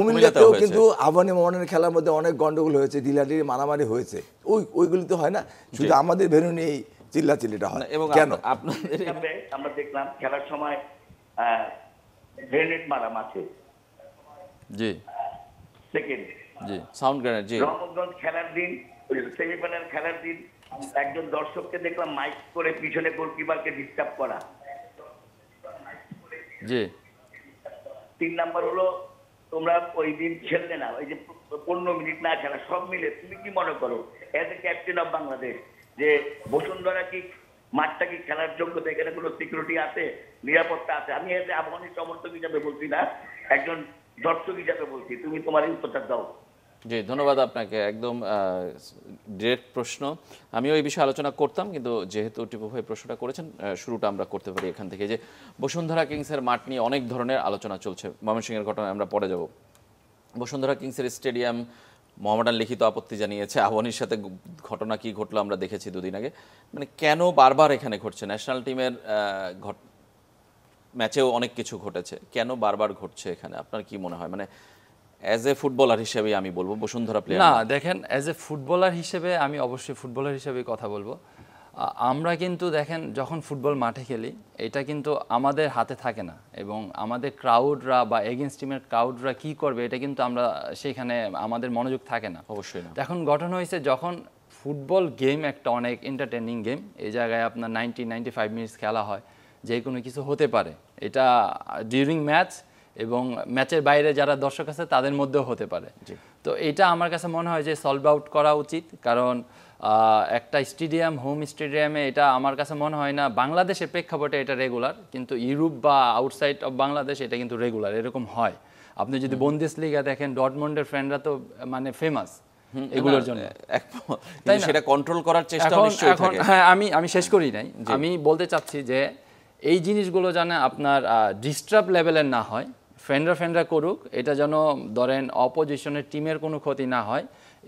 কুমিল্লাতেও কিন্তু আবাহনী মোহামেডানের খেলার মধ্যে অনেক গন্ডগোল হয়েছে, ডিলাডিলি মারামারি হয়েছে, ওইগুলি তো হয় না, শুধু আমাদের ভেন্যু নিয়েই চিল্লাচিল্লিটা হয় কেন? আপনাদের আমরা দেখলাম খেলার সময় গ্রেনেড মারা মাঠে, জি সেকেন্ড জি সাউন্ড গ্রেনেড, জি রহমতগঞ্জ খেলার দিন, সেমিফাইনাল খেলার দিন একজন দর্শককে দেখলাম মাইক করে পিছনে গোলকিপারকে ডিস্টার্ব করা। জি 3 নাম্বার হলো তোমরা ওই দিন খেললে না, ওই যে 15 মিনিট না খেলা, সব মিলে তুমি কি মনে করো as a captain of Bangladesh যে বসুন্ধরা কি মাঠটা কি খেলার যোগ্যতা, এখানে কোনো সিকিউরিটি আছে, নিরাপত্তা আছে? আমি এজ এ আবাহনী সমর্থক হিসাবে বলছি না, একজন দর্শক হিসাবে বলছি, তুমি তোমার উত্তরটা দাও। জি ধন্যবাদ আপনাকে, একদম ডিরেক্ট প্রশ্ন। আমিও এই বিষয়ে আলোচনা করতাম, কিন্তু যেহেতু টিপু ভাই প্রশ্নটা করেছেন, শুরুটা আমরা করতে পারি এখান থেকে। যে বসুন্ধরা কিংসের মাঠ নিয়ে অনেক ধরনের আলোচনা চলছে, ময়মনসিংহের ঘটনায় আমরা পরে যাব। বসুন্ধরা কিংসের স্টেডিয়াম, মোহামেডান লিখিত আপত্তি জানিয়েছে, আবাহনীর সাথে ঘটনা কি ঘটলো আমরা দেখেছি দুদিন আগে। মানে কেন বারবার এখানে ঘটছে? ন্যাশনাল টিমের ম্যাচেও অনেক কিছু ঘটেছে, কেন বারবার ঘটছে এখানে? আপনার কি মনে হয়? মানে অ্যাজ এ ফুটবলার হিসেবে আমি বলবো, বসুন্ধরা প্লেয়ার না, দেখেন অ্যাজ এ ফুটবলার হিসেবে আমি অবশ্যই ফুটবলার হিসেবে কথা বলবো। আমরা কিন্তু দেখেন যখন ফুটবল মাঠে খেলি, এটা কিন্তু আমাদের হাতে থাকে না, এবং আমাদের ক্রাউডরা বা এগেনস্ট টিমের ক্রাউডরা কী করবে এটা কিন্তু আমরা সেখানে আমাদের মনোযোগ থাকে না। অবশ্যই না। এখন গঠন হয়েছে যখন ফুটবল গেম একটা অনেক এন্টারটেনিং গেম, এই জায়গায় আপনার 90-95 মিনিটস খেলা হয়, যে কোনো কিছু হতে পারে, এটা ডিউরিং ম্যাচ এবং ম্যাচের বাইরে যারা দর্শক আছে তাদের মধ্যেও হতে পারে। তো এটা আমার কাছে মনে হয় যে সলভ আউট করা উচিত, কারণ একটা স্টেডিয়াম, হোম স্টেডিয়ামে এটা আমার কাছে মনে হয় না বাংলাদেশের প্রেক্ষাপটে এটা রেগুলার, কিন্তু ইউরোপ বা আউটসাইড অফ বাংলাদেশ এটা কিন্তু রেগুলার, এরকম হয়। আপনি যদি বুন্দেসলিগা দেখেন, ডর্টমুন্ডের ফ্যানরা তো মানে ফেমাস এগুলোর জন্য, তাই সেটা কন্ট্রোল করার চেষ্টা নিশ্চয়ই থাকে। হ্যাঁ, আমি শেষ করি নাই, আমি বলতে চাচ্ছি যে এই জিনিসগুলো যেন আপনার ডিস্টার্ব লেভেলের না হয়, ফ্যানরা করুক, এটা যেন ধরেন অপোজিশনের টিমের কোনো ক্ষতি না হয়,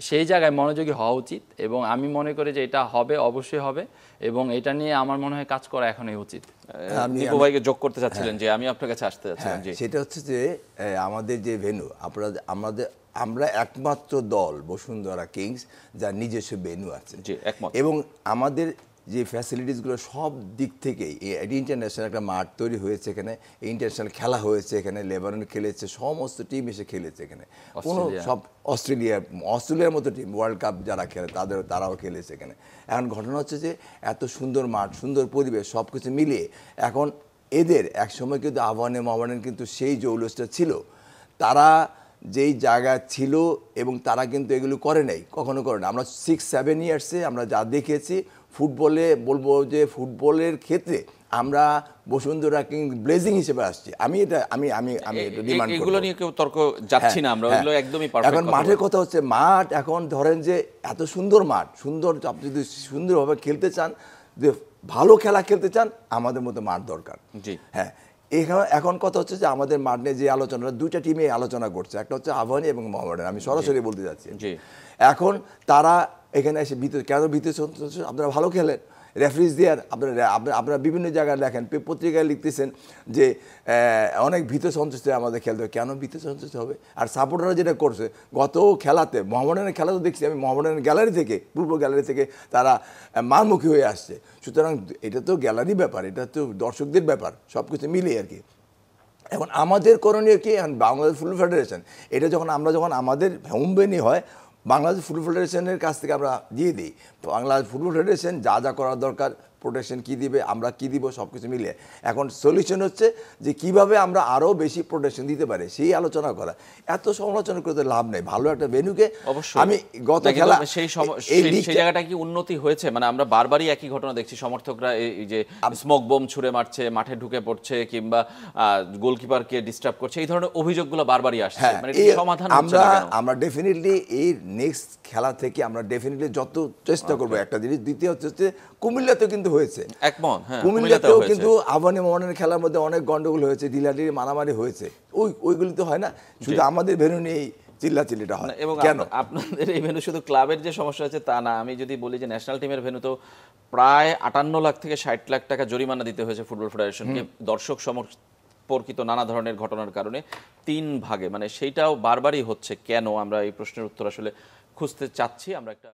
সেই জায়গায় মনোযোগী হওয়া উচিত। এবং আমি মনে করি যে এটা হবে, অবশ্যই হবে, এবং এটা নিয়ে আমার মনে হয় কাজ করা এখনই উচিত। দীপু ভাইকে যোগ করতে চাচ্ছিলেন যে আমি আপনার কাছে আসতে চাচ্ছিলাম। জি, সেটা হচ্ছে যে আমাদের যে ভেন্যু, আমরা একমাত্র দল বসুন্ধরা কিংস যার নিজস্ব ভেন্যু আছে, এবং আমাদের যে ফ্যাসিলিটিসগুলো সব দিক থেকেই ইন্টারন্যাশনাল একটা মাঠ তৈরি হয়েছে, এখানে ইন্টারন্যাশনাল খেলা হয়েছে, এখানে লেবানন খেলেছে, সমস্ত টিম এসে খেলেছে এখানে, কোনো সব অস্ট্রেলিয়ার মতো টিম ওয়ার্ল্ড কাপ যারা খেলে তারাও খেলেছে এখানে। এখন ঘটনা হচ্ছে যে এত সুন্দর মাঠ, সুন্দর পরিবেশ, সব কিছু মিলিয়ে এখন এদের একসময় কিন্তু আবাহনী মোহামেডান কিন্তু সেই জৌলসটা ছিল, তারা যেই জায়গা ছিল, এবং তারা কিন্তু এগুলো করে নাই, কখনো করে না। আমরা 6-7 ইয়ার্সে আমরা যা দেখেছি ফুটবলে, বলবো যে ফুটবলের ক্ষেত্রে আমরা বসুন্ধরা কিংস ব্লেজিং হিসেবে আসছি। আমি এটা ডিমান্ড করব, এগুলো নিয়ে কেউ তর্ক যাচ্ছি না আমরা, এগুলো একদমই পারফেক্ট। এখন মাঠের কথা হচ্ছে, মাঠ এখন ধরেন যে এত সুন্দর মাঠ, আপনি যদি সুন্দরভাবে খেলতে চান, যে ভালো খেলা খেলতে চান, আমাদের মতো মাঠ দরকার। জি হ্যাঁ, এখন কথা হচ্ছে যে আমাদের মাঠ নিয়ে যে আলোচনাটা, দুইটা টিমে আলোচনা করছে, একটা হচ্ছে আবাহনী এবং মোহামেডান, আমি সরাসরি বলতে যাচ্ছি। এখন তারা এখানে এসে কেন ভীতি সন্ত্রাস? আপনারা ভালো খেলেন, রেফারিজ দিয়ে আপনারা বিভিন্ন জায়গায় লেখেন, পত্রিকায় লিখতেছেন যে অনেক ভীত সন্ত্রাসী আমাদের খেলতে হবে। কেন ভীত সন্ত্রাসী হবে? আর সাপোর্টাররা যেটা করছে গত খেলাতে, মোহামেডানের খেলা তো দেখছি আমি, মোহামেডানের গ্যালারি থেকে, পূর্ব গ্যালারি থেকে তারা মারমুখী হয়ে আসছে। সুতরাং এটা তো গ্যালারি ব্যাপার, এটা তো দর্শকদের ব্যাপার, সব কিছু মিলিয়ে আর কি। এখন আমাদের করণীয় কি? বাংলাদেশ ফুটবল ফেডারেশন, এটা যখন আমাদের হোম ভেন্যু হয়, বাংলাদেশ ফুটবল ফেডারেশনের কাছ থেকে আমরা দিয়ে দিই, বাংলাদেশ ফুটবল ফেডারেশন যা করার দরকার, প্রোটেকশন কী দিবে, আমরা কী দিব, সব কিছু মিলিয়ে এখন সলিউশন হচ্ছে যে কীভাবে আমরা আরও বেশি প্রোটেকশন দিতে পারি, সেই আলোচনা করা। এত সমালোচনা করতে লাভ নেই, ভালো একটা ভেন্যুকে আমি গত খেলা সেই জায়গাটা কি উন্নতি হয়েছে? মানে আমরা বারবারই একই ঘটনা দেখছি, সমর্থকরা এই যে স্মোক বোম ছুঁড়ে মারছে, মাঠে ঢুকে পড়ছে, কিংবা গোলকিপারকে ডিস্টার্ব করছে, এই ধরনের অভিযোগগুলো বারবারই আসছে। মানে সমাধান আমরা ডেফিনেটলি এই নেক্সট খেলা থেকে আমরা ডেফিনেটলি যত চেষ্টা করবো একটা জিনিস। দ্বিতীয় হচ্ছে কুমিল্লাতেও কিন্তু হয়েছে, কুমিল্লাতেও কিন্তু আবাহনী মোহামেডানের খেলার মধ্যে অনেক গন্ডগোল হয়েছে, ডিলাডিলি মারামারি হয়েছে, ওইগুলি তো হয় না, শুধু আমাদের ভেন্যু নিয়েই চিল্লাচিল্লিটা হয়। এবং কেন আপনাদের এই ভেন্যু শুধু ক্লাবের যে সমস্যা হচ্ছে তা না, আমি যদি বলি যে ন্যাশনাল টিমের ভেন্যু তো প্রায় 58 লাখ থেকে 60 লাখ টাকা জরিমানা দিতে হয়েছে ফুটবল ফেডারেশনকে দর্শক সম্পর্কিত নানা ধরনের ঘটনার কারণে 3 ভাগে, মানে সেইটাও বারবারই হচ্ছে। কেন? আমরা এই প্রশ্নের উত্তর আসলে খুঁজতে চাচ্ছি। আমরা একটা